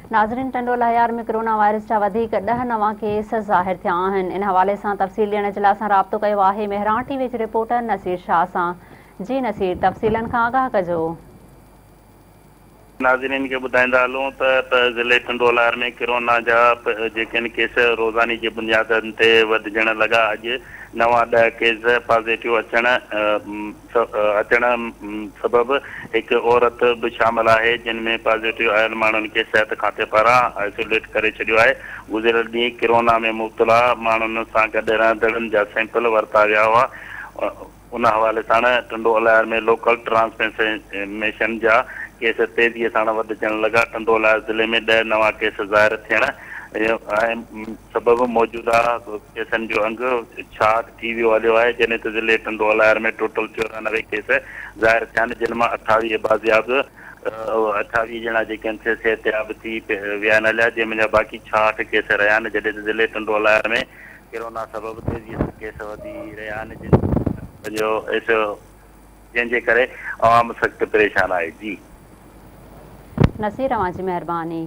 नाज़रीन, टंडोला हयार में corona virus जा 10 नवा केस ज़ाहिर थिया आहिनि। इन हवाले सां तफ़सील ॾियण जे लाइ असां राब्तो कयो आहे मेहरान टीवी जे रिपोर्टर नसीर शाह सां। जी नसीर, तफ़सीलनि खां आगाह कजो। नाज़रीन के ॿुधाईंदा हलूं त ज़िले टंडोलार में कोरोना जा जेके केस रोज़ानी जी बुनियादनि ते वधजण लॻा। अॼु नवा 10 केस पॉज़िटिव अचण सबबि हिकु औरत बि शामिल आहे, जिन में पॉज़िटिव आयल माण्हुनि खे सिहत खाते पारां आइसोलेट करे छॾियो आहे। गुज़िरियल ॾींहुं कोरोना में मुब्तला माण्हुनि सां गॾु रहंदड़नि जा सैंपल वरिता विया हुआ। उन हवाले सां टंडोलार में लोकल ट्रांसमिशन जा केस तेज़ीअ सां वधजण लॻा। टंडोला ज़िले में 10 नवा केस ज़ाहिर थियण सबबि मौजूदा केसनि जो अंगु 66 थी वियो हलियो आहे, जॾहिं त ज़िले टंडोलार में टोटल 94 केस ज़ाहिर थिया आहिनि, जिन मां 28 बाज़ियाब 28 ॼणा जेके आहिनि सिहतयाब थी विया आहिनि हलिया, जंहिंमें बाक़ी 66 केस रहिया आहिनि। जॾहिं त ज़िले टंडोलार में कोरोना सबबि तेज़ीअ सां केस वधी रहिया आहिनि, जंहिंजे करे आवाम सख़्तु परेशान आहे। जी नसीर, अवां जी महिरबानी।